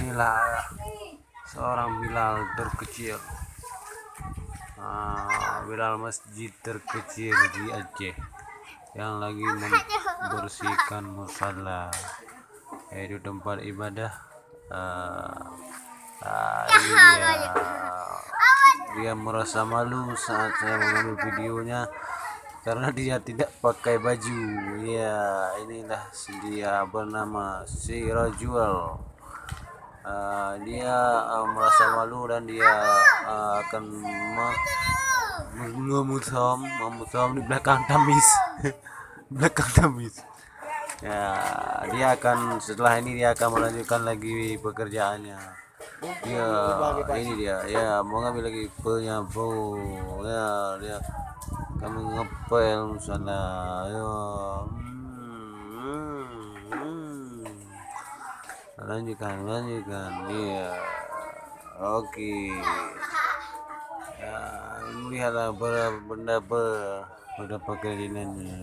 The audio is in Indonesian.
Inilah seorang Bilal terkecil, Bilal masjid terkecil di Aceh yang lagi membersihkan musala, yaitu tempat ibadah. Ini dia merasa malu saat saya mengambil videonya karena dia tidak pakai baju. Ya, inilah dia bernama Sirajul. Dia merasa malu dan dia akan memutam di belakang tamis. Belakang tamis. Ya, dia akan setelah ini dia akan melanjutkan lagi pekerjaannya. Ya, ini dia. Ya, mau ngambil lagi penyapu. Ya, dia akan mengepel sana. Ya. Lanjutkan. Iya. Oke. Ya, lihatlah benda pekerjaannya.